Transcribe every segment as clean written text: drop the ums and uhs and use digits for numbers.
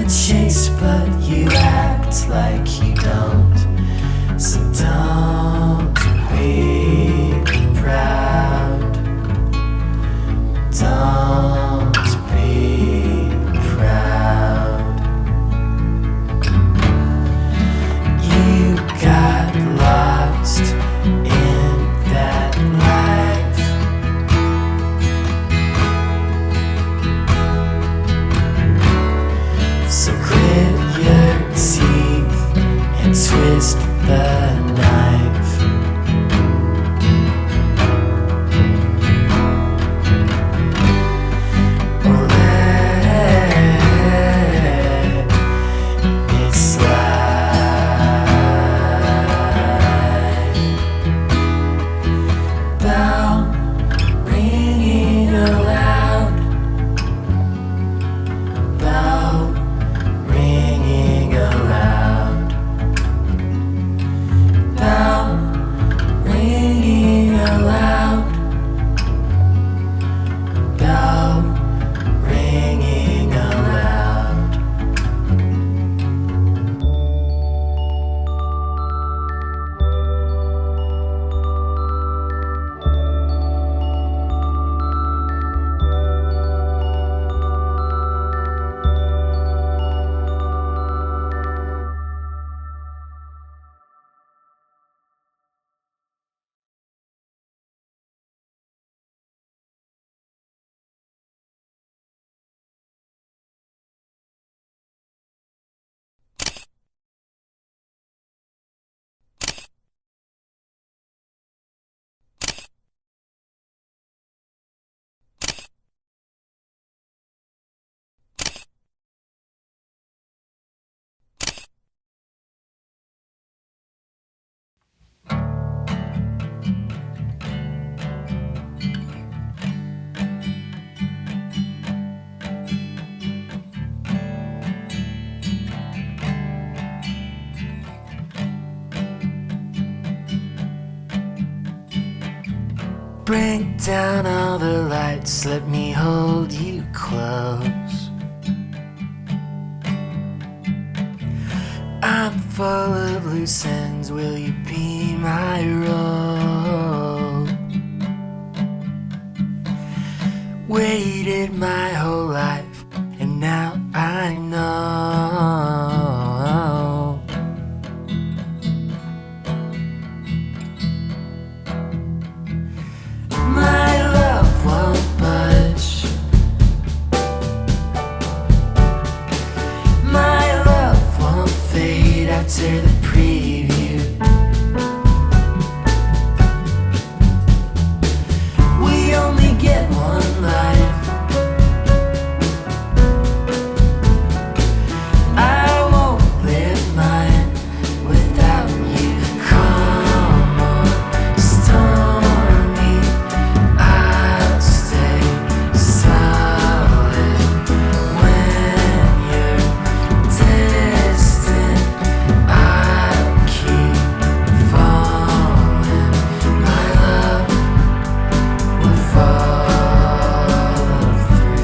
chase, but you act like you don't. So don't be proud. Don't be proud. You got lost in that life. So grit your teeth and twist the knife. Or let it slide. Bell ringing aloud. Bell ringing aloud. Bell ringing aloud. Bell ringing aloud. Bring down all the lights, let me hold you close. I'm full of loose ends, will you be my rope? Waited my whole life, and now I know. My love won't budge. My love won't fade after the preview. We only get one life. I won't live mine without you. Come on, stormy, I'll stay solid when you're distant. I'll keep falling. My love will follow through.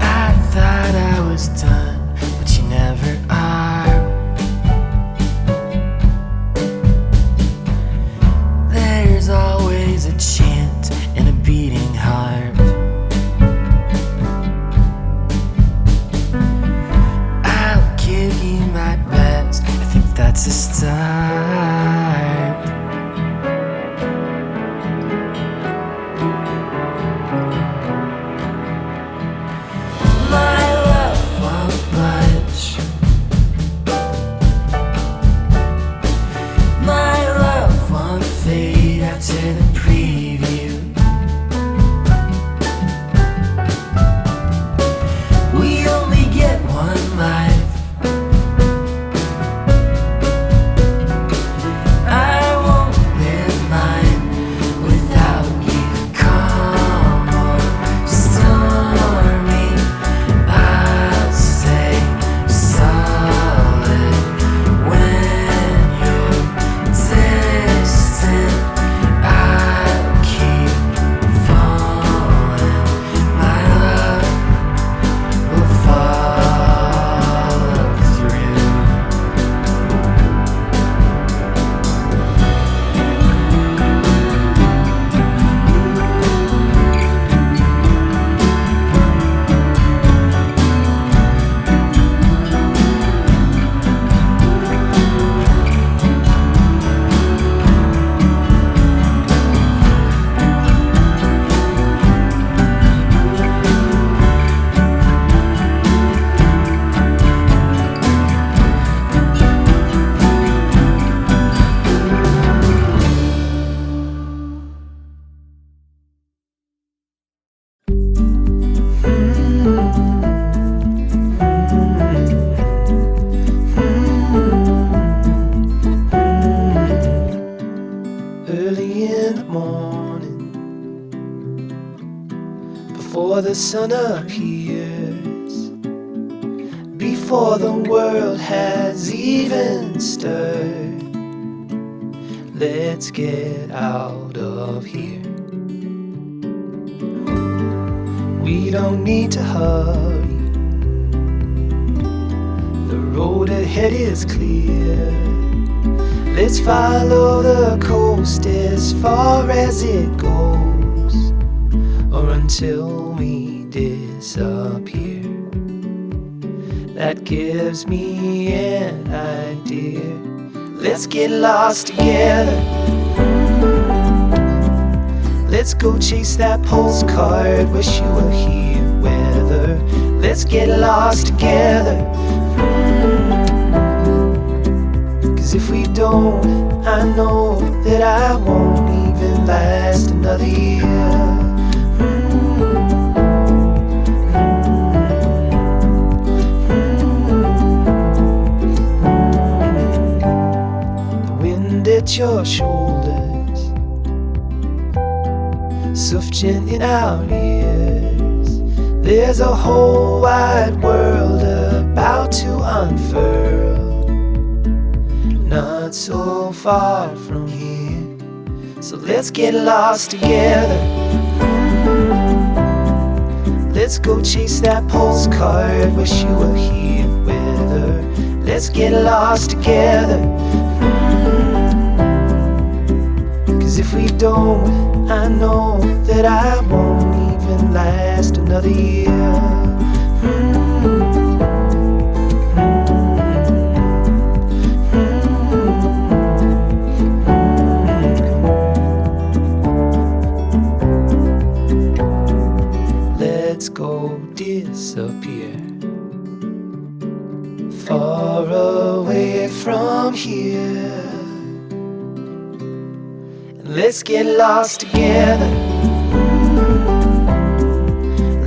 I thought I was done, but you never are. There's always a chant and a beating heart. I'll give you my best, I think that's a start. My love won't budge. My love won't fade after the preview. in the morning, before the sun appears, before the world has even stirred. Let's get out of here. We don't need to hurry, the road ahead is clear. Let's follow the coast as far as it goes, or until we disappear. That gives me an idea. Let's get lost together. Let's go chase that postcard, wish you were here weather. Let's get lost together. 'Cause if we don't, I know that I won't even last another year. The wind at your shoulders, suffocating in our ears. There's a whole wide world about to unfurl, not so far from here. So let's get lost together. Let's go chase that postcard, wish you were here with her. Let's get lost together. 'Cause if we don't, I know that I won't even last another year. Let's go disappear far away from here. Let's get lost together.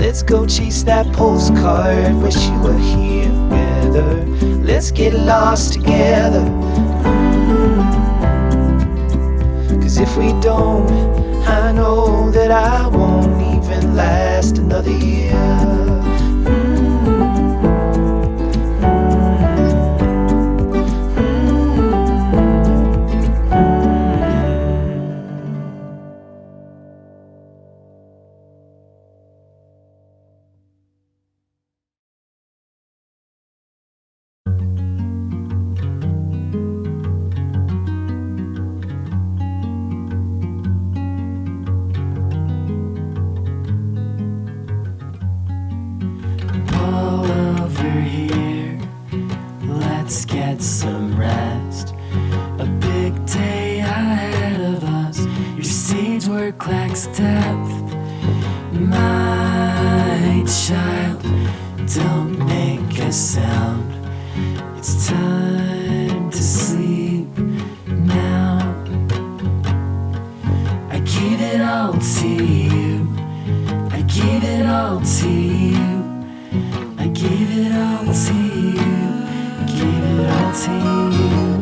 Let's go chase that postcard, wish you were here with her. Let's get lost together. 'Cause if we don't, I know that I won't even last another year. Let's get some rest. A big day ahead of us. Your stage work lacks depth. My child, don't make a sound. It's time to sleep now. I give it all to you. I give it all to you. I give it all to you. Give it all to you.